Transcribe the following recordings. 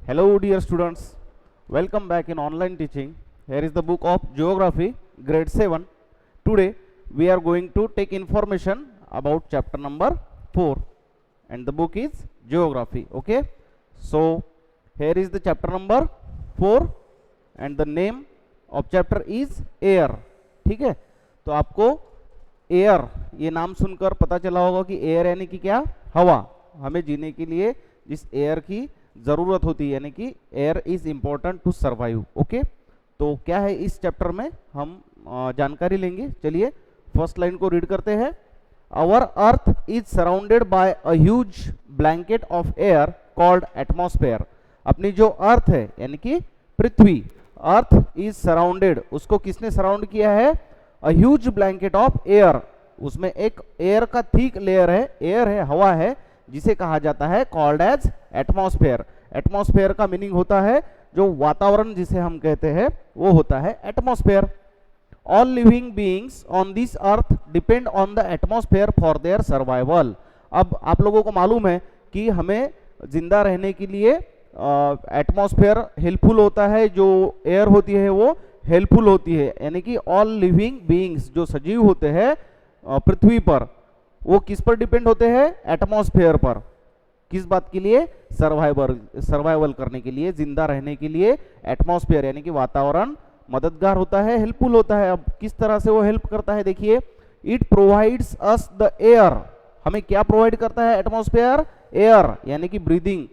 Hello dear students, welcome back in online teaching. Here is the book of Geography, grade 7. Today we are going to take information about chapter number 4 and the book is Geography. Okay, so here is the chapter number 4 and the name of chapter is Air. ठीक है, तो आपको air ये नाम सुनकर पता चला होगा कि एयर यानी कि क्या, हवा। हमें जीने के लिए जिस एयर की ज़रूरत होती है, यानी कि air is important to survive. Okay, तो क्या है इस चैप्टर में हम जानकारी लेंगे। चलिए फर्स्ट लाइन को रीड करते हैं। Our earth is surrounded by a huge blanket of air called atmosphere. अपनी जो अर्थ है यानी कि पृथ्वी, अर्थ इज सराउंडेड, उसको किसने सराउंड किया है? अ ह्यूज ब्लैंकेट ऑफ एयर, उसमें एक एयर का थिक लेयर है, एयर है, हवा है, जिसे कहा जाता है कॉल्ड एज एटमॉस्फेयर। एटमॉस्फेयर का मीनिंग होता है जो वातावरण जिसे हम कहते हैं वो होता है atmosphere. All living beings on this earth depend on the atmosphere for their survival. अब आप लोगों को मालूम है कि हमें जिंदा रहने के लिए एटमॉस्फेयर हेल्पफुल होता है, जो एयर होती है वो हेल्पफुल होती है, यानी कि ऑल लिविंग बीइंग्स जो सजीव होते हैं पृथ्वी पर वो किस पर डिपेंड होते हैं? एटमॉस्फेयर पर। किस बात के लिए? सर्वाइवल करने के लिए, जिंदा रहने के लिए एटमॉस्फेयर यानी कि वातावरण मददगार होता है, हेल्पफुल होता है। अब किस तरह से वो हेल्प करता है देखिए, it provides us the air. हमें क्या प्रोवाइड करता है एटमॉस्फेयर? एयर यानी कि ब्रीदिंग,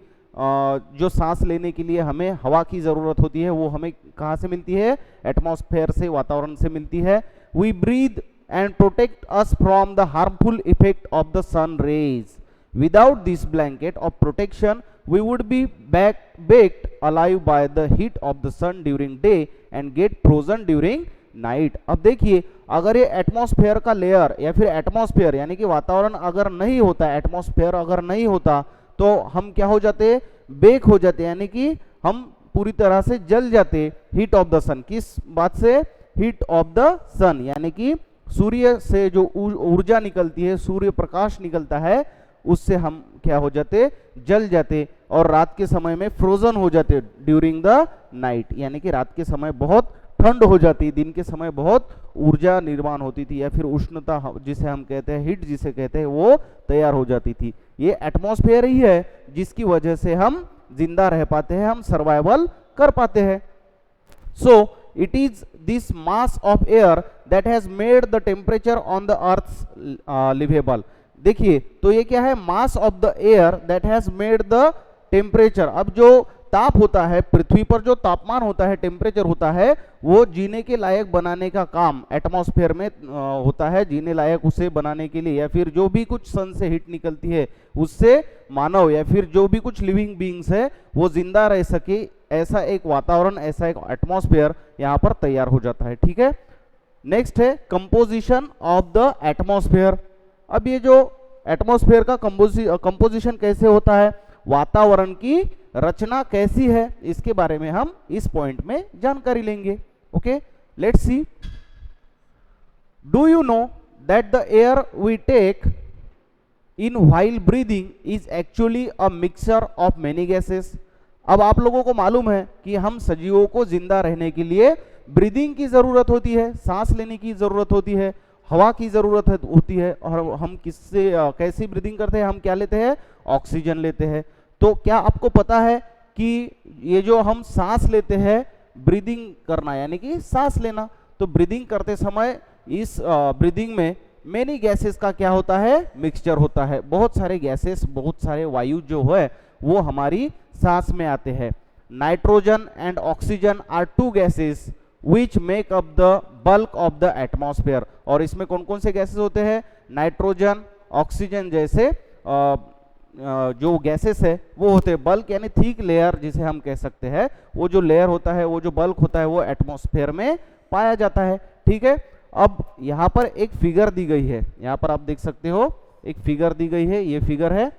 जो सांस लेने के लिए हमें हवा की जरूरत होती है वो हमें कहाँ से मिलती है? एटमॉस्फेयर से, वातावरण से मिलती है। We breathe and protect us from the harmful effect of the sun rays. Without this blanket of protection, we would be baked alive by the heat of the sun during day and get frozen during night. अब देखिए, अगर ये atmosphere का layer या फिर atmosphere यानी कि वातावरण अगर नहीं होता, एटमॉस्फेयर अगर नहीं होता तो हम क्या हो जाते? बेक हो जाते, यानी कि हम पूरी तरह से जल जाते। हीट ऑफ द सन, किस बात से? हीट ऑफ द सन यानी कि सूर्य से जो ऊर्जा निकलती है, सूर्य प्रकाश निकलता है, उससे हम क्या हो जाते? जल जाते, और रात के समय में फ्रोजन हो जाते ड्यूरिंग द नाइट, यानी कि रात के समय बहुत ठंड हो जाती, दिन के समय बहुत ऊर्जा निर्माण होती थी या फिर उष्णता जिसे हम कहते हैं, हीट जिसे कहते हैं, वो तैयार हो जाती थी। ये एटमॉस्फेयर ही है जिसकी वजह से हम जिंदा रह पाते हैं, हम सर्वाइवल कर पाते हैं। सो it is this mass of air that has made the temperature on the earth's livable. देखिए, तो ये क्या है? mass of the air that has made the temperature। अब जो ताप होता है पृथ्वी पर, जो तापमान होता है, टेम्परेचर होता है, वो जीने के लायक बनाने का काम एटमॉस्फेयर में होता है। जीने लायक उसे बनाने के लिए, या फिर जो भी कुछ सन से हीट निकलती है उससे मानव या फिर जो भी कुछ लिविंग बीइंग्स है वो जिंदा रह सके, ऐसा एक वातावरण, ऐसा एक एटमॉस्फेयर यहाँ पर तैयार हो जाता है। ठीक है, नेक्स्ट है कंपोजिशन ऑफ द एटमॉस्फेयर। अब ये जो एटमॉस्फेयर का कंपोजिशन कैसे होता है, वातावरण की रचना कैसी है, इसके बारे में हम इस पॉइंट में जानकारी लेंगे। Okay, let's see. Do you know that the air we take in while breathing is actually a mixture of many gases. अब आप लोगों को मालूम है कि हम सजीवों को जिंदा रहने के लिए ब्रीदिंग की जरूरत होती है, सांस लेने की जरूरत होती है, हवा की जरूरत होती है, और हम किससे कैसी ब्रीदिंग करते हैं? हम क्या लेते हैं? ऑक्सीजन लेते हैं। तो क्या आपको पता है कि ये जो हम सांस लेते हैं, ब्रीदिंग करना यानी कि सांस लेना, तो ब्रीदिंग करते समय इस ब्रीदिंग में मेनी गैसेस का क्या होता है? मिक्सचर होता है। बहुत सारे गैसेस, बहुत सारे वायु जो है वो हमारी सांस में आते हैं। Nitrogen and oxygen are two gases which make up the bulk of the atmosphere. और इसमें कौन कौन से गैसेस होते हैं? नाइट्रोजन, ऑक्सीजन जैसे जो गैसेस है वो होते हैं बल्क, यानी थिक लेयर जिसे हम कह सकते हैं। वो जो लेयर होता है, वो जो बल्क होता है, वो एटमॉस्फेयर में पाया जाता है। ठीक है, अब यहाँ पर एक फिगर दी गई है, यहाँ पर आप देख सकते हो एक फिगर दी गई है, ये फिगर है।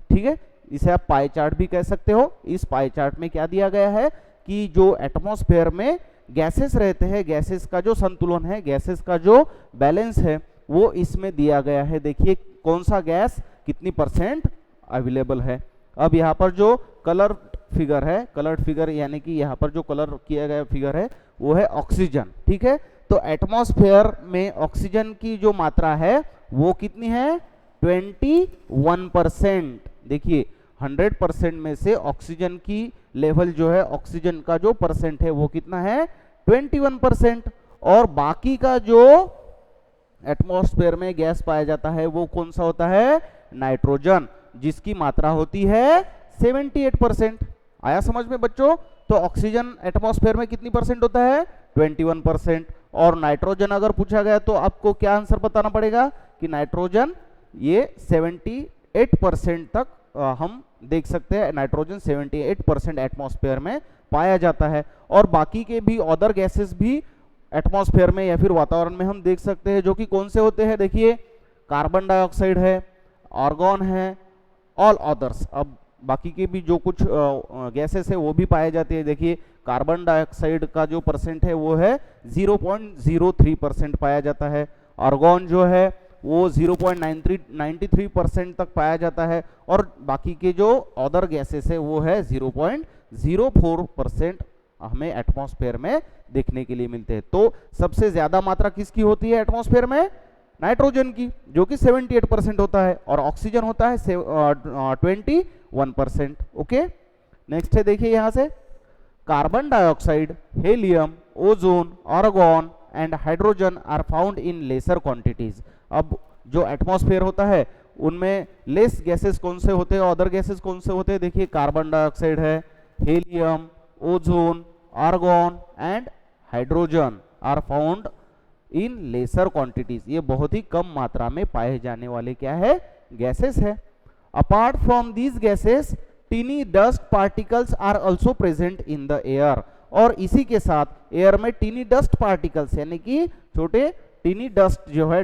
ठीक है, इसे आप पाई चार्ट भी कह सकते हो। इस पाई चार्ट में क्या दिया गया है कि जो एटमॉस्फेयर में गैसेस रहते हैं, गैसेस का जो संतुलन है, गैसेस का जो बैलेंस है, वो इसमें दिया गया है। देखिए कौन सा गैस कितनी % अवेलेबल है। अब यहाँ पर जो कलर फिगर है, कलर्ड फिगर यानी कि यहाँ पर जो कलर किया गया फिगर है वो है ऑक्सीजन, ठीक है। तो एटमॉस्फेयर में ऑक्सीजन की जो मात्रा है वो कितनी है, 21%। देखिए 100% में से ऑक्सीजन की लेवल जो है, ऑक्सीजन का जो परसेंट है वो कितना है, 21%। और बाकी का जो एटमॉस्फेयर में गैस पाया जाता है वो कौन सा होता है, नाइट्रोजन, जिसकी मात्रा होती है 78%। आया समझ में बच्चों? तो ऑक्सीजन एटमॉस्फेयर में कितनी परसेंट होता है, 21%। और नाइट्रोजन अगर पूछा गया तो आपको क्या आंसर बताना पड़ेगा कि नाइट्रोजन ये 78% तक हम देख सकते हैं, नाइट्रोजन 78% एटमॉस्फेयर में पाया जाता है। और बाकी के भी अदर गैसेस भी एटमॉस्फेयर में या फिर वातावरण में हम देख सकते हैं, जो कि कौन से होते हैं, देखिए कार्बन डाइऑक्साइड है, आर्गन है, ऑल अदर्स। अब बाकी के भी जो कुछ गैसेस है वो भी पाए जाते हैं। देखिए कार्बन डाइऑक्साइड का जो परसेंट है वो है 0.03% पाया जाता है, आर्गन जो है वो 0.93% तक पाया जाता है, और बाकी के जो अदर गैसेस है वो है 0.04% हमें एटमॉस्फेयर में देखने के लिए मिलते हैं। तो सबसे ज्यादा मात्रा किसकी होती है एटमॉस्फेयर में, नाइट्रोजन की, जो कि 78% होता है, और ऑक्सीजन होता है 21%। ओके, नेक्स्ट है, देखिए यहां से carbon dioxide, helium, ozone, argon and hydrogen are found in lesser quantities. अब जो एटमॉस्फेयर होता है उनमें लेस गैसेस कौन से होते हैं, अदर गैसेस कौन से होते हैं, देखिए कार्बन डाइऑक्साइड है, helium, ozone, argon and hydrogen are found in lesser quantities. ये बहुत ही कम मात्रा में पाए जाने वाले क्या है, गैसेस है। Apart from these gases tiny dust particles are also present in the air. और इसी के साथ एयर में टीनी डस्ट पार्टिकल्स यानी कि छोटे टीनी डस्ट जो है,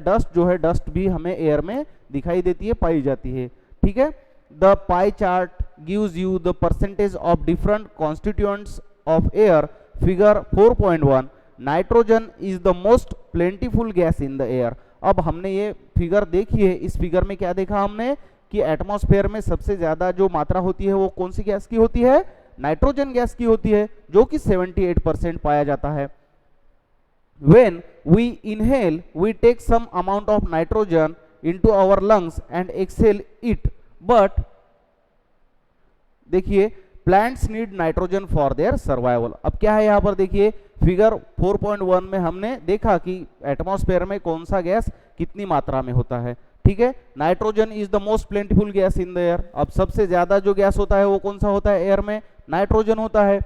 डस्ट भी हमें एयर में दिखाई देती है, पाई जाती है, ठीक है। The pie chart gives you the percentage of different constituents of air. Figure 4.1 nitrogen is the most plentiful gas in the air. अब हमने ये फिगर देखी है, इस फिगर में क्या देखा हमने कि एटमॉस्फेयर में सबसे ज्यादा जो मात्रा होती है वो कौन सी गैस की होती है, नाइट्रोजन गैस की होती है, जो कि 78% पाया जाता है। When we inhale, we take some amount of nitrogen into our lungs and exhale it. But देखिए plants need nitrogen for their survival. अब क्या है यहाँ पर, देखिए फिगर 4.1 में हमने देखा कि एटमॉस्फेयर में कौन सा गैस कितनी मात्रा में होता है, ठीक है। Nitrogen is the most plentiful gas in the air. अब सबसे ज्यादा जो गैस होता है वो कौन सा होता है एयर में, नाइट्रोजन होता है।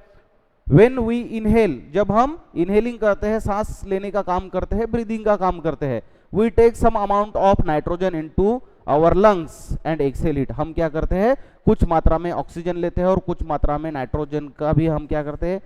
When we inhale, जब हम इनहेलिंग करते हैं, सांस लेने का काम करते हैं, ब्रीदिंग का काम करते हैं, we take some amount of nitrogen into our lungs and exhale it। हम क्या करते हैं, कुछ मात्रा में ऑक्सीजन लेते हैं और कुछ मात्रा में नाइट्रोजन का भी हम क्या करते हैं,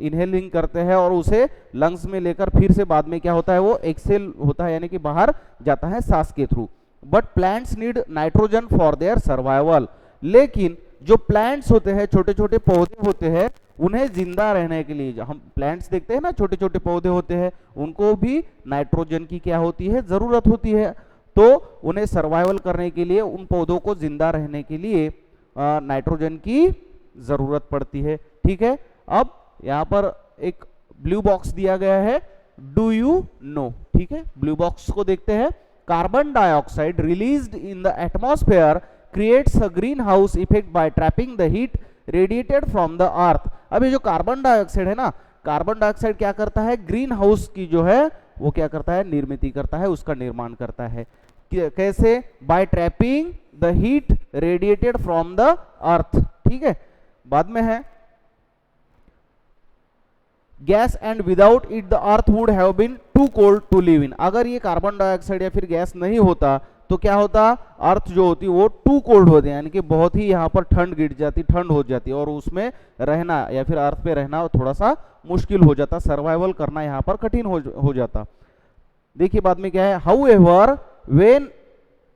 इनहेलिंग करते हैं, और उसे लंग्स में लेकर फिर से बाद में क्या होता है, वो एक्सेल होता है, यानी कि बाहर जाता है सांस के through. But plants need nitrogen for their survival. लेकिन जो प्लांट्स होते हैं, छोटे छोटे पौधे होते हैं, उन्हें जिंदा रहने के लिए, हम प्लांट्स देखते हैं ना, छोटे छोटे पौधे होते हैं, उनको भी नाइट्रोजन की क्या होती है, जरूरत होती है। तो उन्हें सर्वाइवल करने के लिए, उन पौधों को जिंदा रहने के लिए नाइट्रोजन की जरूरत पड़ती है, ठीक है। अब यहाँ पर एक ब्लू बॉक्स दिया गया है, डू यू नो, ठीक है। ब्लू बॉक्स को देखते हैं। Carbon dioxide released in the atmosphere creates a greenhouse effect by trapping the heat radiated from the earth। अब ये जो कार्बन डाइऑक्साइड है ना, कार्बन डाइऑक्साइड क्या करता है, ग्रीन हाउस की जो है वो क्या करता है, निर्मित करता है, उसका निर्माण करता है। कैसे, by trapping the heat radiated from the earth, ठीक है। बाद में है gas and without it the earth would have been too cold to live in. अगर ये कार्बन डाइऑक्साइड या फिर गैस नहीं होता तो क्या होता, अर्थ जो होती वो टू कोल्ड होती है, यानी कि बहुत ही यहाँ पर ठंड गिर जाती, ठंड हो जाती, और उसमें रहना या फिर अर्थ पे रहना थोड़ा सा मुश्किल हो जाता, सर्वाइवल करना यहाँ पर कठिन हो जाता। देखिए बाद में क्या है, however when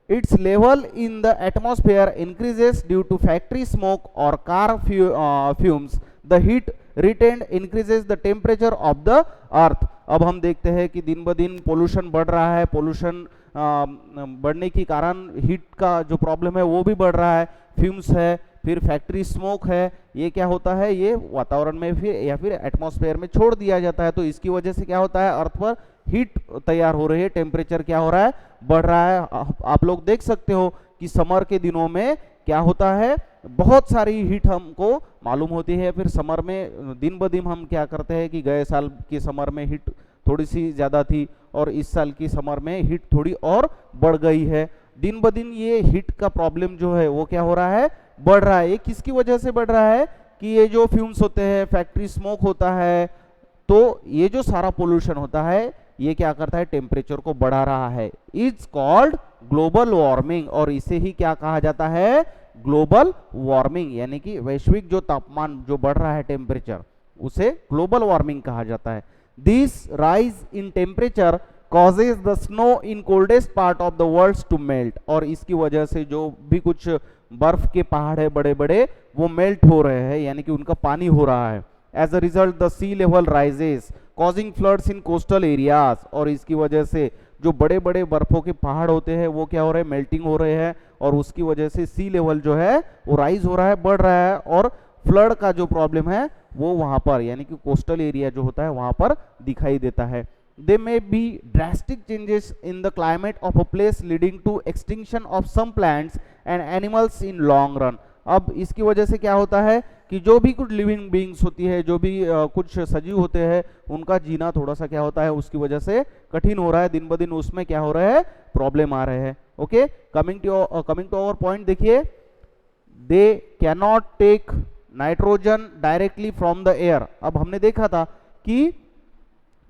its level in the atmosphere increases due to factory smoke और car fumes, the heat retained increases the temperature of the earth. अब हम देखते हैं कि दिन ब दिन पोल्यूशन बढ़ रहा है, पोल्यूशन बढ़ने के कारण हीट का जो प्रॉब्लम है वो भी बढ़ रहा है, फ्यूम्स है, फिर फैक्ट्री स्मोक है, ये क्या होता है, ये वातावरण में फिर या फिर एटमॉस्फेयर में छोड़ दिया जाता है। तो इसकी वजह से क्या होता है, अर्थ पर हीट तैयार हो रही है, टेम्परेचर क्या हो रहा है, बढ़ रहा है। आप लोग देख सकते हो कि समर के दिनों में क्या होता है, बहुत सारी हीट हमको मालूम होती है। फिर समर में दिन ब दिन हम क्या करते हैं कि गए साल की समर में हीट थोड़ी सी ज़्यादा थी और इस साल की समर में हीट थोड़ी और बढ़ गई है। दिन ब दिन ये हीट का प्रॉब्लम जो है वो क्या हो रहा है, बढ़ रहा है। ये किसकी वजह से बढ़ रहा है कि ये जो फ्यूम्स होते हैं, फैक्ट्री स्मोक होता है, तो ये जो सारा पोल्यूशन होता है ये क्या करता है, टेम्परेचर को बढ़ा रहा है। इज कॉल्ड ग्लोबल वार्मिंग, और इसे ही क्या कहा जाता है, ग्लोबल वार्मिंग, यानी कि वैश्विक जो तापमान जो बढ़ रहा है टेम्परेचर, उसे ग्लोबल वार्मिंग कहा जाता है। This rise in temperature causes the snow in coldest part of the world to melt, और इसकी वजह से जो भी कुछ बर्फ के पहाड़ है बड़े बड़े वो मेल्ट हो रहे हैं, यानी कि उनका पानी हो रहा है। As a result the sea level rises causing floods in coastal areas, और इसकी वजह से जो बड़े बड़े बर्फों के पहाड़ होते हैं वो क्या हो रहे हैं, मेल्टिंग हो रहे हैं, और उसकी वजह से सी लेवल जो है वो राइज हो रहा है, बढ़ रहा है, और फ्लड का जो प्रॉब्लम है वो वहां पर यानी कि कोस्टल एरिया जो होता है वहां पर दिखाई देता है। There may be drastic changes in the climate of a place leading to extinction of some plants and animals in long run। अब इसकी वजह से क्या होता है कि जो भी कुछ लिविंग बीइंग्स होती है, जो भी कुछ सजीव होते हैं, उनका जीना थोड़ा सा क्या होता है, उसकी वजह से कठिन हो रहा है, दिन ब दिन उसमें क्या हो रहा है, प्रॉब्लम आ रहे हैं। Okay, coming to our point, देखिए, they can not take nitrogen directly from the air. अब हमने देखा था कि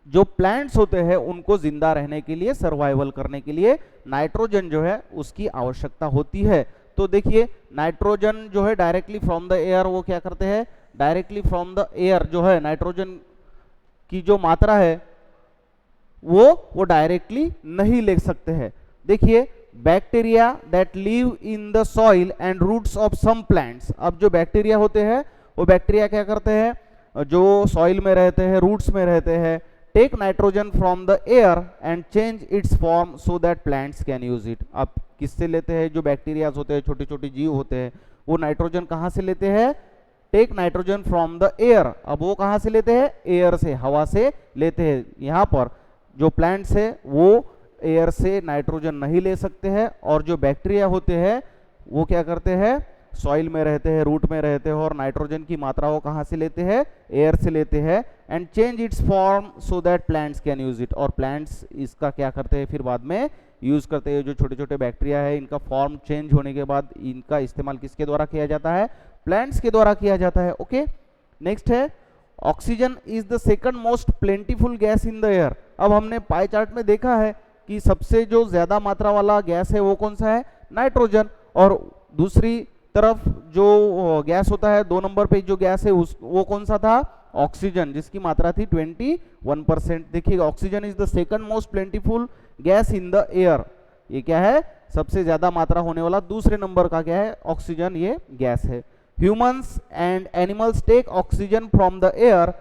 जो प्लांट्स होते हैं उनको जिंदा रहने के लिए, सर्वाइवल करने के लिए नाइट्रोजन जो है उसकी आवश्यकता होती है। तो देखिए, नाइट्रोजन जो है डायरेक्टली फ्रॉम द एयर वो क्या करते हैं, डायरेक्टली फ्रॉम द एयर जो है नाइट्रोजन की जो मात्रा है वो डायरेक्टली नहीं ले सकते हैं। देखिए, bacteria that live in the soil and roots of some plants. अब जो बैक्टीरिया होते हैं वो बैक्टीरिया क्या करते हैं, जो सॉइल में रहते हैं, रूट्स में रहते हैं, take nitrogen from the air and change its form so that plants can use it. अब किससे लेते हैं, जो बैक्टीरियाज होते हैं, छोटे छोटे जीव होते हैं, वो नाइट्रोजन कहाँ से लेते हैं, take nitrogen from the air. अब वो कहाँ से लेते हैं, एयर से, हवा से लेते हैं। यहाँ पर जो प्लांट्स है वो एयर से नाइट्रोजन नहीं ले सकते हैं, और जो बैक्टीरिया होते हैं वो क्या करते हैं, सॉइल में रहते हैं, रूट में रहते हैं, और नाइट्रोजन की मात्रा वो कहाँ से लेते हैं, एयर से लेते हैं, and change its form so that plants can use it. और प्लांट्स इसका क्या करते हैं, फिर बाद में यूज करते हैं। जो छोटे छोटे बैक्टीरिया है, इनका फॉर्म चेंज होने के बाद इनका इस्तेमाल किसके द्वारा किया जाता है, प्लांट्स के द्वारा किया जाता है। ओके, नेक्स्ट है, oxygen is the second most plentiful gas in the air. अब हमने पाई चार्ट में देखा है कि सबसे जो ज्यादा मात्रा वाला गैस है वो कौन सा है, नाइट्रोजन, और दूसरी तरफ जो गैस होता है 2 नंबर पे जो गैस है वो कौन सा था, ऑक्सीजन, जिसकी मात्रा थी 21%। देखिए, oxygen is the second most plentiful gas in the air. ये क्या है, सबसे ज्यादा मात्रा होने वाला दूसरे नंबर का क्या है, ऑक्सीजन, ये गैस है। Humans and animals take oxygen from the air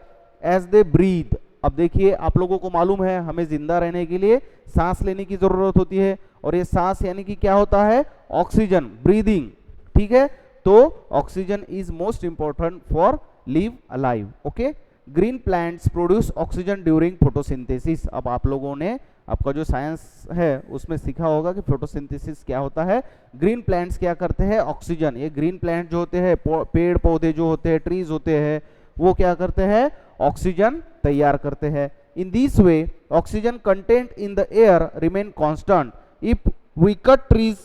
as they breathe. अब देखिए, आप लोगों को मालूम है हमें जिंदा रहने के लिए सांस लेने की जरूरत होती है, और ये सांस यानी कि क्या होता है, ऑक्सीजन, ब्रीदिंग, ठीक है। तो oxygen is most important for live alive. Okay, green plants produce oxygen during photosynthesis. अब आप लोगों ने आपका जो साइंस है उसमें सीखा होगा कि फोटोसिंथेसिस क्या होता है। ग्रीन प्लांट्स क्या करते हैं, ऑक्सीजन, ये ग्रीन प्लांट जो होते हैं, पेड़ पौधे जो होते हैं, ट्रीज होते हैं, वो क्या करते हैं, ऑक्सीजन तैयार करते हैं। In this way oxygen content in the air remain constant. If we cut trees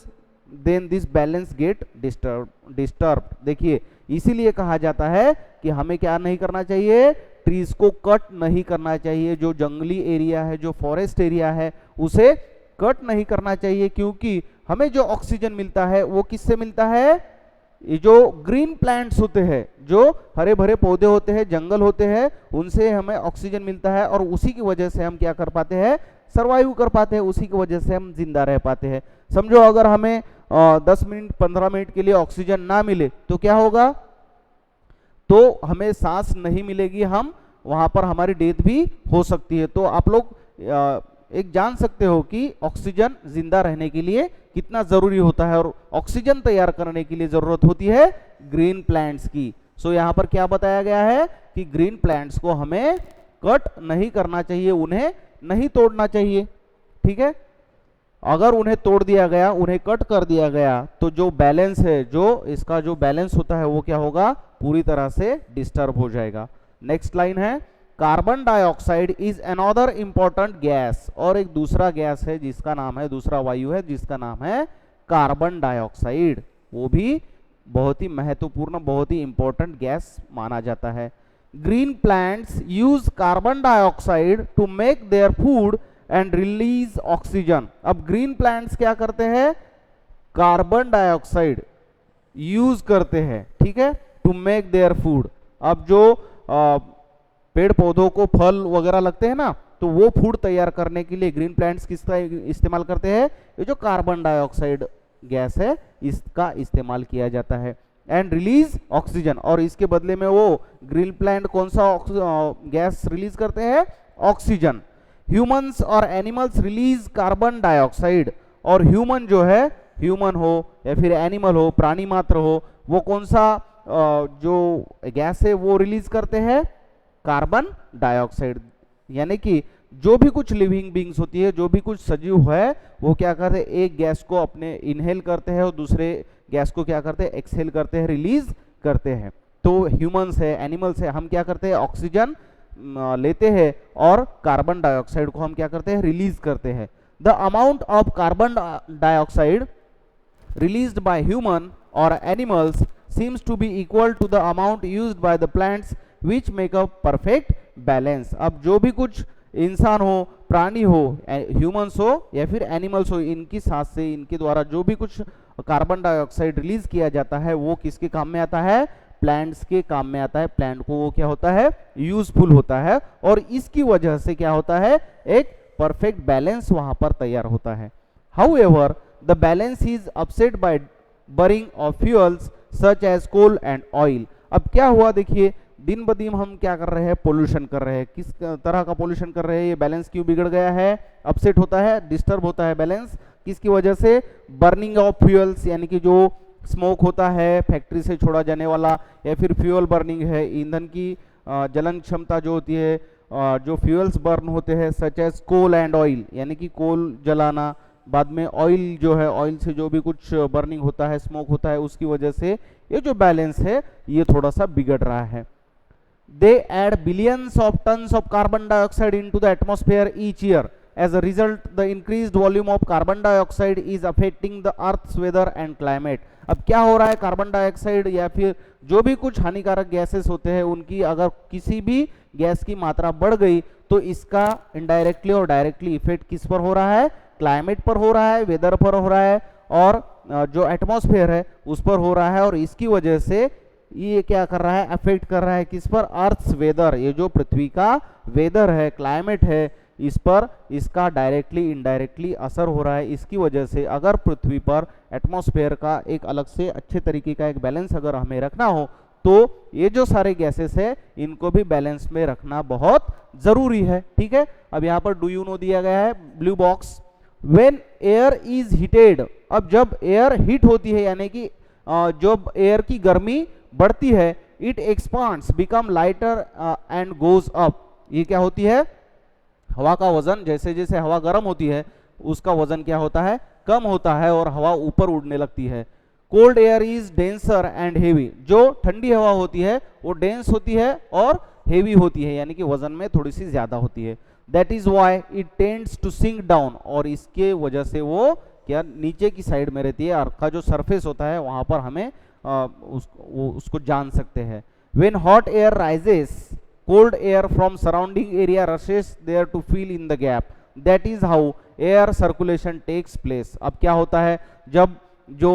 then this balance get disturb. देखिए, इसीलिए कहा जाता है कि हमें क्या नहीं करना चाहिए, ट्रीज को कट नहीं करना चाहिए। जो जंगली एरिया है, जो फॉरेस्ट एरिया है, उसे कट नहीं करना चाहिए, क्योंकि हमें जो ऑक्सीजन मिलता है वो किससे मिलता है, ये जो ग्रीन प्लांट्स होते हैं, जो हरे भरे पौधे होते हैं, जंगल होते हैं, उनसे हमें ऑक्सीजन मिलता है, और उसी की वजह से हम क्या कर पाते हैं, सर्वाइव कर पाते हैं, उसी की वजह से हम जिंदा रह पाते हैं। समझो, अगर हमें 10 मिनट 15 मिनट के लिए ऑक्सीजन ना मिले तो क्या होगा, तो हमें सांस नहीं मिलेगी, हम वहां पर हमारी डेथ भी हो सकती है। तो आप लोग एक जान सकते हो कि ऑक्सीजन जिंदा रहने के लिए कितना जरूरी होता है, और ऑक्सीजन तैयार करने के लिए जरूरत होती है ग्रीन प्लांट्स की। सो यहाँ पर क्या बताया गया है कि ग्रीन प्लांट्स को हमें कट नहीं करना चाहिए, उन्हें नहीं तोड़ना चाहिए। ठीक है, अगर उन्हें तोड़ दिया गया, उन्हें कट कर दिया गया, तो जो बैलेंस है, जो इसका जो बैलेंस होता है वो क्या होगा, पूरी तरह से डिस्टर्ब हो जाएगा। नेक्स्ट लाइन है, carbon dioxide is another important gas, और एक दूसरा गैस है जिसका नाम है, दूसरा वायु है जिसका नाम है कार्बन डाइऑक्साइड। वो भी बहुत ही महत्वपूर्ण, बहुत ही इंपॉर्टेंट गैस माना जाता है। Green plants use carbon dioxide to make their food and release oxygen. अब ग्रीन प्लांट्स क्या करते हैं, कार्बन डाइऑक्साइड यूज करते हैं, ठीक है, टू मेक देयर फूड। अब जो पेड़ पौधों को फल वगैरह लगते हैं ना, तो वो फूड तैयार करने के लिए ग्रीन प्लांट्स किसका इस्तेमाल करते हैं, ये जो कार्बन डाइऑक्साइड गैस है इसका इस्तेमाल किया जाता है। एंड रिलीज ऑक्सीजन, और इसके बदले में वो ग्रीन प्लांट कौन सा गैस रिलीज करते हैं, ऑक्सीजन। ह्यूमंस और एनिमल्स रिलीज कार्बन डाइऑक्साइड, और ह्यूमन जो है, ह्यूमन हो या फिर एनिमल हो, प्राणी मात्र हो, वो कौन सा जो गैस है वो रिलीज करते हैं, कार्बन डाइऑक्साइड। यानी कि जो भी कुछ लिविंग बींग्स होती है, जो भी कुछ सजीव है, वो क्या करते हैं, एक गैस को अपने इनहेल करते हैं और दूसरे गैस को क्या करते हैं, एक्सहेल करते हैं, रिलीज करते हैं। तो ह्यूमंस है, एनिमल्स है, हम क्या करते हैं, ऑक्सीजन लेते हैं और कार्बन डाइऑक्साइड को हम क्या करते हैं, रिलीज करते हैं। The amount of carbon dioxide released by human और animals seems to be equal to the amount used by the plants which make a perfect balance। अब जो भी कुछ इंसान हो, प्राणी हो, ह्यूमंस हो या फिर एनिमल्स हो, इनकी सांस से, इनके द्वारा जो भी कुछ कार्बन डाइऑक्साइड रिलीज किया जाता है वो किसके काम में आता है, प्लांट्स के काम में आता है। प्लांट को वो क्या होता है, यूजफुल होता है, और इसकी वजह से क्या होता है, एक परफेक्ट बैलेंस वहां पर तैयार होता है। However the balance is upset by burning of fuels such as coal and oil. अब क्या हुआ, देखिए दिन ब दिन हम क्या कर रहे हैं, पोल्यूशन कर रहे हैं। किस तरह का पोल्यूशन कर रहे हैं, ये बैलेंस क्यों बिगड़ गया है, अपसेट होता है, डिस्टर्ब होता है बैलेंस, किसकी वजह से, बर्निंग ऑफ फ्यूल्स, यानी कि जो स्मोक होता है फैक्ट्री से छोड़ा जाने वाला, या फिर फ्यूल बर्निंग है, ईंधन की जलन क्षमता जो होती है, जो फ्यूल्स बर्न होते हैं, such as coal and oil, यानी कि कोल जलाना, बाद में ऑयल जो है, ऑयल से जो भी कुछ बर्निंग होता है, स्मोक होता है, उसकी वजह से ये जो बैलेंस है ये थोड़ा सा बिगड़ रहा है। They add billions of tons of carbon dioxide into the atmosphere each year. As a result the increased volume of carbon dioxide is affecting the earth's weather and climate. अब क्या हो रहा है, कार्बन डाइऑक्साइड या फिर जो भी कुछ हानिकारक गैसेस होते हैं, उनकी अगर किसी भी गैस की मात्रा बढ़ गई तो इसका इनडायरेक्टली और डायरेक्टली इफेक्ट किस पर हो रहा है, क्लाइमेट पर हो रहा है, वेदर पर हो रहा है, और जो एटमॉस्फेयर है उस पर हो रहा है। और इसकी वजह से ये क्या कर रहा है, अफेक्ट कर रहा है किस पर, अर्थ्स वेदर, ये जो पृथ्वी का वेदर है, क्लाइमेट है, इस पर इसका डायरेक्टली इनडायरेक्टली असर हो रहा है। इसकी वजह से अगर पृथ्वी पर एटमॉस्फेयर का एक अलग से अच्छे तरीके का एक बैलेंस अगर हमें रखना हो, तो ये जो सारे गैसेस है इनको भी बैलेंस में रखना बहुत जरूरी है। ठीक है, अब यहाँ पर डू यू नो दिया गया है, blue box. When air is heated, अब जब एयर हीट होती है, यानी कि जब एयर की गर्मी बढ़ती है, it expands, become lighter and goes up. ये क्या होती है, हवा का वजन, जैसे जैसे हवा गर्म होती है उसका वजन क्या होता है, कम होता है, और हवा ऊपर उड़ने लगती है। Cold air is denser and heavy, जो ठंडी हवा होती है वो डेंस होती है और हेवी होती है, यानी कि वजन में थोड़ी सी ज्यादा होती है। That is why it tends to sink down, और इसके वजह से वो क्या नीचे की साइड में रहती है, अर्थ का जो सरफेस होता है वहां पर हमें उसको जान सकते हैं। When hot air rises, cold air from surrounding area rushes there to fill in the gap. That is how air circulation takes place. अब क्या होता है, जब जो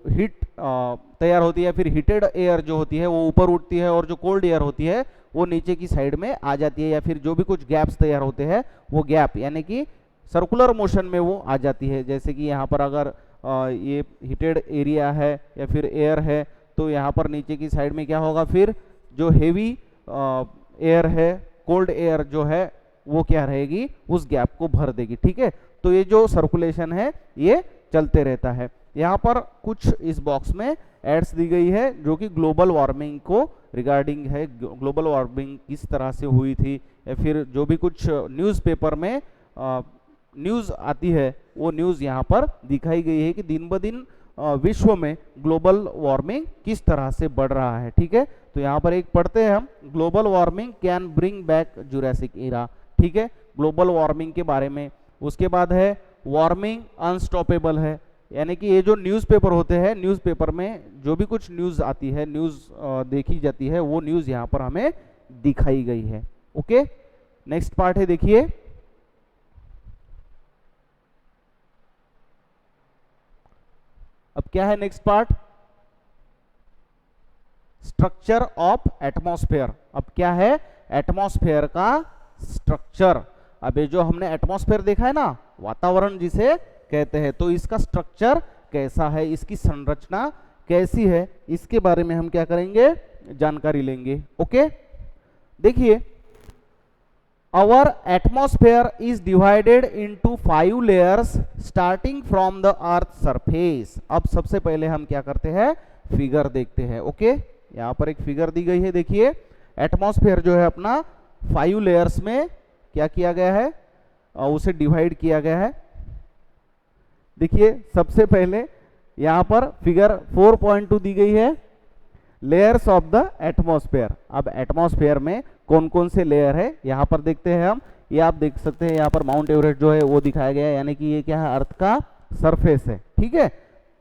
हीट तैयार होती है, फिर हीटेड एयर जो होती है वो ऊपर उठती है, और जो कोल्ड एयर होती है वो नीचे की साइड में आ जाती है, या फिर जो भी कुछ गैप्स तैयार होते हैं वो गैप यानी कि सर्कुलर मोशन में वो आ जाती है। जैसे कि यहाँ पर अगर ये हीटेड एरिया है या फिर एयर है, तो यहाँ पर नीचे की साइड में क्या होगा, फिर जो हेवी एयर है, कोल्ड एयर जो है वो क्या रहेगी, उस गैप को भर देगी। ठीक है, तो ये जो सर्कुलेशन है ये चलते रहता है। यहाँ पर कुछ इस बॉक्स में एड्स दी गई है जो कि ग्लोबल वार्मिंग को रिगार्डिंग है, ग्लोबल वार्मिंग किस तरह से हुई थी, या फिर जो भी कुछ न्यूज़पेपर में न्यूज़ आती है वो न्यूज़ यहाँ पर दिखाई गई है कि दिन ब दिन विश्व में ग्लोबल वार्मिंग किस तरह से बढ़ रहा है। ठीक है, तो यहाँ पर एक पढ़ते हैं हम, global warming can bring back Jurassic era. ठीक है, ग्लोबल वार्मिंग के बारे में। उसके बाद है वार्मिंग अनस्टॉपेबल है, यानी कि ये जो न्यूज़पेपर होते हैं, न्यूज़पेपर में जो भी कुछ न्यूज़ आती है, न्यूज़ देखी जाती है, वो न्यूज़ यहाँ पर हमें दिखाई गई है। ओके, नेक्स्ट पार्ट है, देखिए अब क्या है next part, structure of atmosphere. अब क्या है एटमॉस्फेयर का स्ट्रक्चर। अब ये जो हमने एटमॉस्फेयर देखा है ना, वातावरण जिसे कहते हैं, तो इसका स्ट्रक्चर कैसा है, इसकी संरचना कैसी है, इसके बारे में हम क्या करेंगे, जानकारी लेंगे। ओके, देखिए our atmosphere is divided into 5 layers starting from the earth surface। अब सबसे पहले हम क्या करते हैं, फिगर देखते हैं। ओके, यहाँ पर एक फिगर दी गई है, देखिए एटमॉस्फेयर जो है अपना 5 लेयर्स में क्या किया गया है, उसे डिवाइड किया गया है। देखिए सबसे पहले यहाँ पर फिगर 4.2 दी गई है, लेयर्स ऑफ द एटमॉस्फेयर। अब एटमॉस्फेयर में कौन कौन से लेयर है यहाँ पर देखते हैं हम। ये आप देख सकते हैं यहाँ पर माउंट एवरेस्ट जो है वो दिखाया गया है, यानी कि ये क्या है, अर्थ का सरफेस है। ठीक है,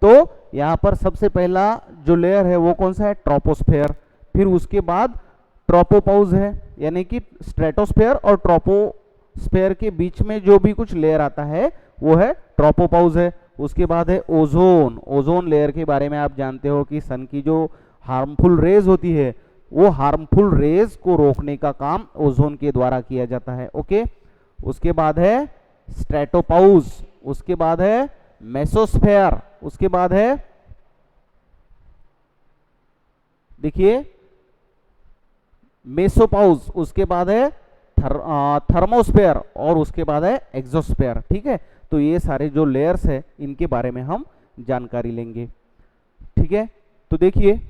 तो यहाँ पर सबसे पहला जो लेयर है वो कौन सा है, ट्रोपोस्फेयर। फिर उसके बाद ट्रोपोपाउस है, यानी कि स्ट्रेटोस्फेयर और ट्रोपोस्फेयर के बीच में जो भी कुछ लेयर आता है वो है ट्रोपोपाउस है। उसके बाद है ओजोन। ओजोन लेयर के बारे में आप जानते हो कि सन की जो हार्मफुल रेज होती है, वो हार्मफुल रेज को रोकने का काम ओजोन के द्वारा किया जाता है। ओके, उसके बाद है स्ट्रेटोपाउस, उसके बाद है मेसोस्फेयर, उसके बाद है देखिए मेसोपाउस, उसके बाद है थर्मोस्फेयर और उसके बाद है एक्सोस्फेयर। ठीक है, तो ये सारे जो लेयर्स है इनके बारे में हम जानकारी लेंगे। ठीक है, तो देखिए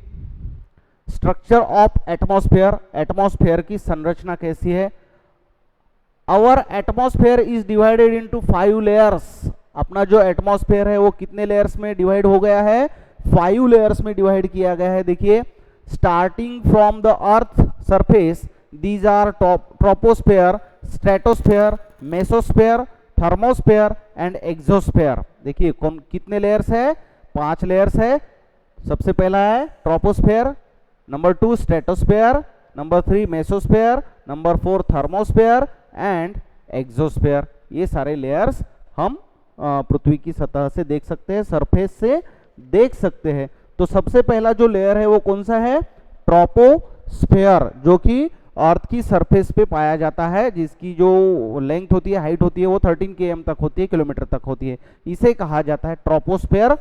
स्ट्रक्चर ऑफ एटमॉस्फेयर, एटमॉस्फेयर की संरचना कैसी है। Our atmosphere is divided into 5 layers. अपना जो एटमॉस्फेयर है वो कितने लेयर्स में डिवाइड हो गया है, 5 लेयर्स में डिवाइड किया गया है। देखिए starting from the earth surface, these are troposphere, stratosphere, mesosphere, thermosphere and exosphere. देखिए कौन कितने लेयर्स है, 5 लेयर्स है। सबसे पहला है troposphere, number 2 stratosphere, number 3 mesosphere, number 4 thermosphere and exosphere. ये सारे लेयर्स हम पृथ्वी की सतह से देख सकते हैं, सरफेस से देख सकते हैं। तो सबसे पहला जो लेयर है वो कौन सा है, ट्रोपोस्फेयर, जो कि अर्थ की सरफेस पे पाया जाता है, जिसकी जो लेंथ होती है, हाइट होती है, वो 13 km तक होती है, किलोमीटर तक होती है। इसे कहा जाता है ट्रोपोस्फेयर,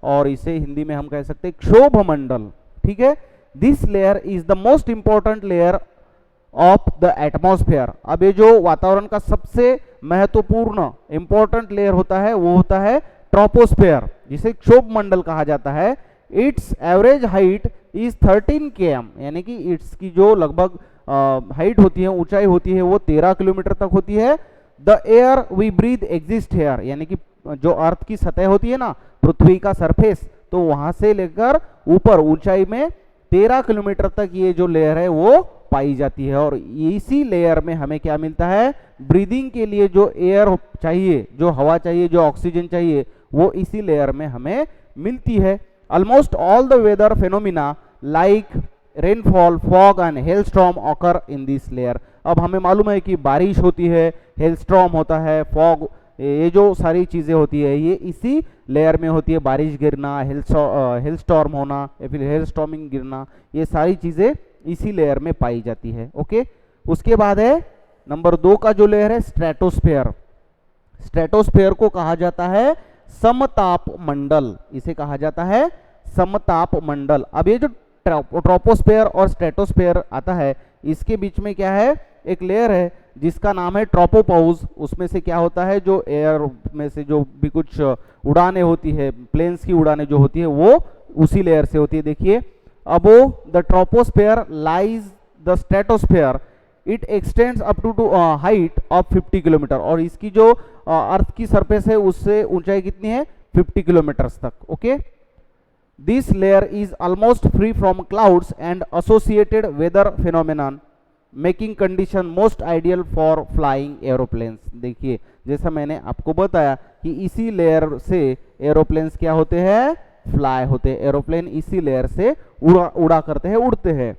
और इसे हिंदी में हम कह सकते हैं क्षोभ मंडल। ठीक है, this layer is the most important layer of the atmosphere. अब ये जो वातावरण का सबसे महत्वपूर्ण इंपॉर्टेंट लेयर होता है वो होता है ट्रोपोस्फेयर, जिसे क्षोभ मंडल कहा जाता है। It's average height is 13 km, यानी कि इट्स की जो लगभग हाइट होती है, ऊंचाई होती है, वो 13 किलोमीटर तक होती है। The air we breathe exist here, यानी कि जो अर्थ की सतह होती है ना, पृथ्वी का सरफेस, तो वहां से लेकर ऊपर ऊंचाई में 13 किलोमीटर तक ये जो लेयर है वो पाई जाती है। और इसी लेयर में हमें क्या मिलता है, ब्रीदिंग के लिए जो एयर चाहिए, जो हवा चाहिए, जो ऑक्सीजन चाहिए, वो इसी लेयर में हमें मिलती है। Almost all the weather phenomena like rainfall, fog and hailstorm occur in this layer. अब हमें मालूम है कि बारिश होती है, हेलस्टॉर्म होता है, फॉग, ये जो सारी चीजें होती है ये इसी लेयर में होती है। बारिश गिरना, हेलस्टॉर्म होना या फिर हेलस्टॉर्मिंग गिरना, ये सारी चीजें इसी लेयर में पाई जाती है। ओके, उसके बाद है नंबर 2 का जो लेयर है स्ट्रेटोस्फेयर। स्ट्रेटोस्फेयर को कहा जाता है समताप मंडल, इसे कहा जाता है समताप मंडल। अब ये जो ट्रोपोस्फेयर और स्ट्रेटोस्फेयर आता है, इसके बीच में क्या है, एक लेयर है जिसका नाम है ट्रोपोपाउस। उसमें से क्या होता है, जो एयर में से जो भी कुछ उड़ानें होती है, प्लेन्स की उड़ानें जो होती है वो उसी लेयर से होती है। देखिए, above the troposphere lies the stratosphere, it extends up to height of 50 kilometre. और इसकी जो अर्थ की सरफेस है उससे ऊंचाई कितनी है, 50 किलोमीटर्स तक। Okay, this layer is almost free from clouds and associated weather phenomenon, making condition most ideal for flying aeroplanes. देखिए, जैसा मैंने आपको बताया कि इसी लेयर से एरोप्लेन्स क्या होते हैं, फ्लाई होते हैं। एरोप्लेन इसी लेयर से उड़ा करते हैं, उड़ते हैं।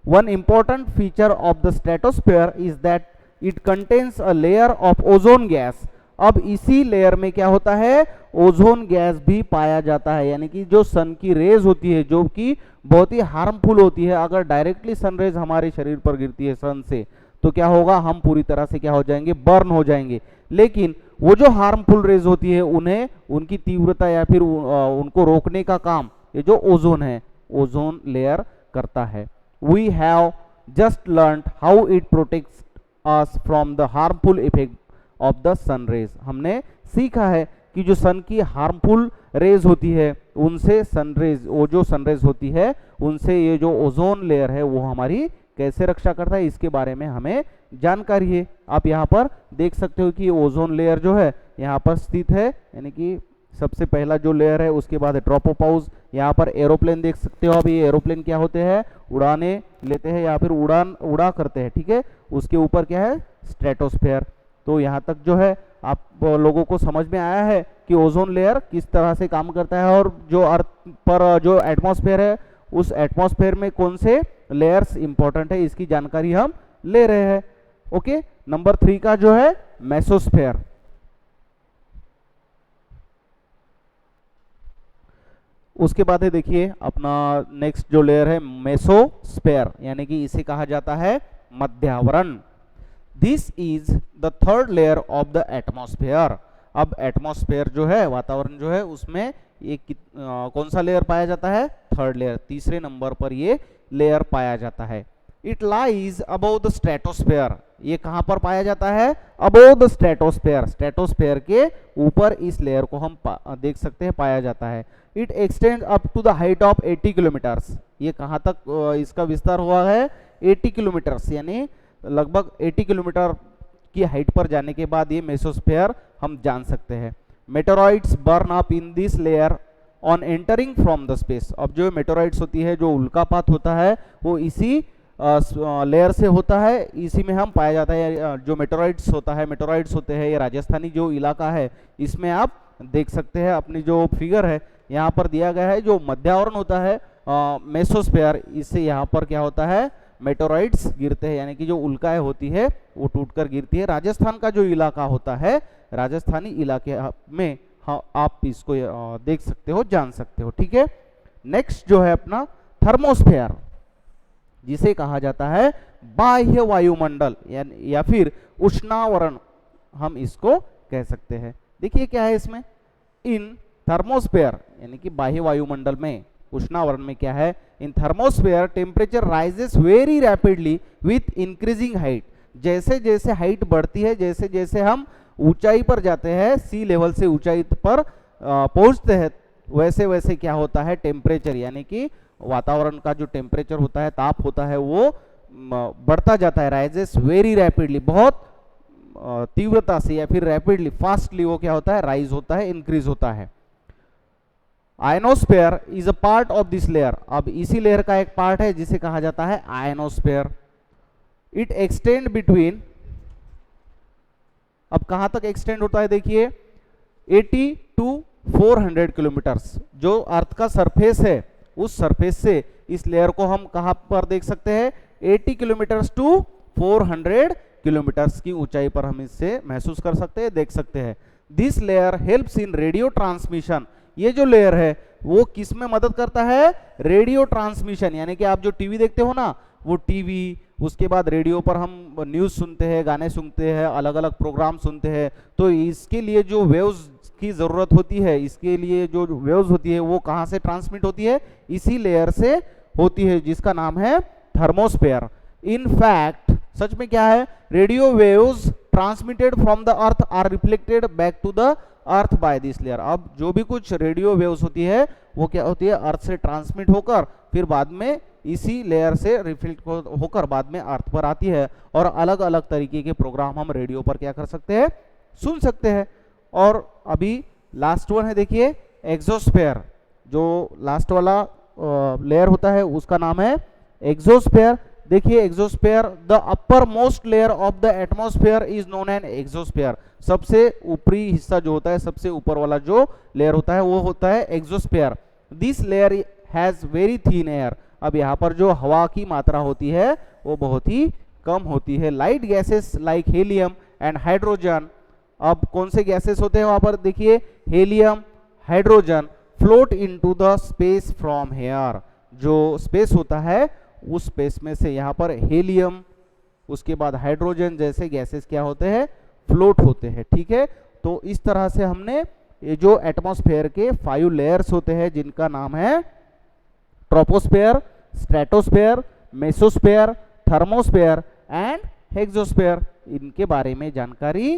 One important feature of the stratosphere is that it contains a layer of ozone gas. अब इसी लेयर में क्या होता है, ओजोन गैस भी पाया जाता है। यानी कि जो सन की रेज होती है, जो कि बहुत ही हार्मफुल होती है, अगर डायरेक्टली सन रेज हमारे शरीर पर गिरती है सन से, तो क्या होगा, हम पूरी तरह से क्या हो जाएंगे, बर्न हो जाएंगे। लेकिन वो जो हार्मफुल रेज होती है, उन्हें उनकी तीव्रता या फिर उनको रोकने का काम ये जो ओजोन है, ओजोन लेयर करता है। We have just learn how it protects us from the harmful effect of the sun rays. हमने सीखा है कि जो सन की हार्मफुल रेज होती है, उनसे सनरेज, वो जो सनरेज होती है उनसे ये जो ओजोन लेयर है वो हमारी कैसे रक्षा करता है, इसके बारे में हमें जानकारी है। आप यहाँ पर देख सकते हो कि ओजोन लेयर जो है यहाँ पर स्थित है, यानी कि सबसे पहला जो लेयर है, उसके बाद है ट्रोपोपाउस। यहाँ पर एरोप्लेन देख सकते हो। अब ये एरोप्लेन क्या होते हैं, उड़ाने लेते हैं या फिर उड़ा करते हैं, ठीक है। उसके ऊपर क्या है, स्ट्रेटोस्फेयर। तो यहाँ तक जो है आप लोगों को समझ में आया है कि ओजोन लेयर किस तरह से काम करता है, और जो अर्थ पर जो एटमॉस्फेयर है, उस एटमॉस्फेयर में कौन से लेयर्स इंपॉर्टेंट है, इसकी जानकारी हम ले रहे हैं। ओके, नंबर 3 का जो है मेसोस्फेयर। उसके बाद है देखिए अपना नेक्स्ट जो लेयर है मेसोस्फेयर, यानी कि इसे कहा जाता है मध्यावरण। This is the third layer of the atmosphere. अब एटमॉस्फेयर जो है, वातावरण जो है, उसमें ये कौन सा लेयर पाया जाता है, थर्ड लेयर, तीसरे नंबर पर ये लेयर पाया जाता है। It lies above the stratosphere. ये कहां पर पाया जाता है, अबव द स्ट्रेटोस्फेयर। स्ट्रेटोस्फेयर के ऊपर इस लेयर को हम देख सकते हैं पाया जाता है। It extend up to the height of 80 kilometres. ये कहां तक इसका विस्तार हुआ है, 80 किलोमीटर्स, यानी लगभग 80 किलोमीटर की हाइट पर जाने के बाद ये मेसोस्फेयर हम जान सकते हैं। Meteoroids burn up in this layer on entering from the space. अब जो मेटेरॉइड्स होती है, जो उल्कापात होता है, वो इसी लेयर से होता है, इसी में हम पाया जाता है। जो मेटेरॉइड्स होता है, मेटेरॉइड्स होते हैं, ये राजस्थानी जो इलाका है, इसमें आप देख सकते हैं अपनी जो फिगर है यहाँ पर दिया गया है, जो मध्यावरण होता है मेसोस्फेयर, इससे यहाँ पर क्या होता है, मेटेरॉइड्स गिरते हैं, यानी कि जो उल्काएं होती है वो टूटकर गिरती है। राजस्थान का जो इलाका होता है, राजस्थानी इलाके में आप इसको देख सकते हो, जान सकते हो, ठीक है। नेक्स्ट जो है अपना थर्मोस्फेयर, जिसे कहा जाता है बाह्य वायुमंडल या फिर उष्णावरण, हम इसको कह सकते हैं। देखिए क्या है इसमें, इन थर्मोस्फेयर यानी कि बाह्य वायुमंडल में, उष्णावरण में क्या है, in thermosphere temperature rises very rapidly with increasing height. जैसे जैसे हाइट बढ़ती है, जैसे जैसे हम ऊंचाई पर जाते हैं, सी लेवल से ऊंचाई पर पहुंचते हैं, वैसे वैसे क्या होता है, टेम्परेचर यानी कि वातावरण का जो टेम्परेचर होता है, ताप होता है, वो बढ़ता जाता है। राइजेस वेरी रैपिडली, बहुत तीव्रता से या फिर रैपिडली, फास्टली वो क्या होता है, राइज होता है, इंक्रीज होता है। Ionosphere is a part of this layer. अब इसी लेयर का एक पार्ट है जिसे कहा जाता है आयनोस्फेयर। इट एक्सटेंड बिटवीन, अब कहां तक एक्सटेंड होता है, देखिए 80 टू 400 किलोमीटर्स। जो अर्थ का सरफेस है, उस सरफेस से इस लेयर को हम कहां पर देख सकते हैं, 80 किलोमीटर्स टू 400 किलोमीटर्स की ऊंचाई पर हम इससे महसूस कर सकते हैं, देख सकते हैं। This layer helps in radio transmission. ये जो लेयर है वो किस में मदद करता है, रेडियो ट्रांसमिशन, यानी कि आप जो टीवी देखते हो ना, वो टीवी, उसके बाद रेडियो पर हम न्यूज़ सुनते हैं, गाने सुनते हैं, अलग अलग प्रोग्राम सुनते हैं, तो इसके लिए जो वेव्स की ज़रूरत होती है, इसके लिए जो वेव्स होती है वो कहाँ से ट्रांसमिट होती है, इसी लेयर से होती है, जिसका नाम है थर्मोस्फेयर। इन फैक्ट सच में क्या है, radio waves transmitted from the earth are reflected back to the earth by this layer. अब जो भी कुछ रेडियो वेव्स होती है वो क्या होती है, अर्थ से ट्रांसमिट होकर फिर बाद में इसी लेयर से रिफ्लेक्ट होकर बाद में अर्थ पर आती है, और अलग अलग तरीके के प्रोग्राम हम रेडियो पर क्या कर सकते हैं, सुन सकते हैं। और अभी लास्ट वन है, देखिए एक्सोस्फेयर, जो लास्ट वाला लेयर होता है उसका नाम है एक्सोस्फेयर। देखिए exosphere, the upper most layer of the atmosphere is known an exosphere. सबसे ऊपरी हिस्सा जो होता है, सबसे ऊपर वाला जो लेयर होता है वो होता है exosphere. This layer has very thin air. अब यहाँ पर जो हवा की मात्रा होती है वो बहुत ही कम होती है। Light gases like helium and hydrogen, अब कौन से गैसेस होते हैं वहां पर, देखिए helium, hydrogen, float into the space from here. जो स्पेस होता है उस स्पेस में से यहाँ पर हेलियम, उसके बाद हाइड्रोजन जैसे गैसेस क्या होते हैं, फ्लोट होते हैं। ठीक है, तो इस तरह से हमने ये जो एटमॉस्फेयर के 5 लेयर्स होते हैं जिनका नाम है troposphere, stratosphere, mesosphere, thermosphere and exosphere, इनके बारे में जानकारी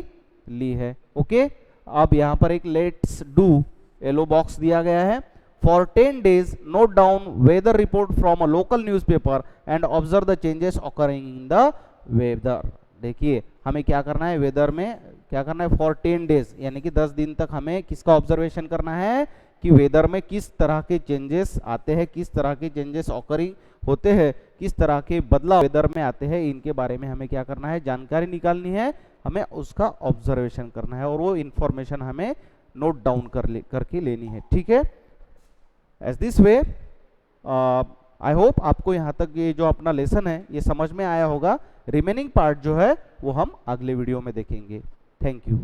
ली है। ओके, अब यहाँ पर एक लेट्स डू येलो बॉक्स दिया गया है। For 10 days note down weather report from a local newspaper and observe the changes occurring in the weather. देखिए हमें क्या करना है, वेदर में क्या करना है, फॉर 10 days यानी कि 10 दिन तक हमें किसका ऑब्जर्वेशन करना है कि वेदर में किस तरह के चेंजेस आते हैं, किस तरह के चेंजेस ऑकरिंग होते हैं, किस तरह के बदलाव वेदर में आते हैं, इनके बारे में हमें क्या करना है, जानकारी निकालनी है, हमें उसका ऑब्जर्वेशन करना है और वो इंफॉर्मेशन हमें नोट डाउन करके लेनी है। ठीक है, as this way I hope आपको यहाँ तक ये जो अपना लेसन है ये समझ में आया होगा। रिमेनिंग पार्ट जो है वो हम अगले वीडियो में देखेंगे। Thank you.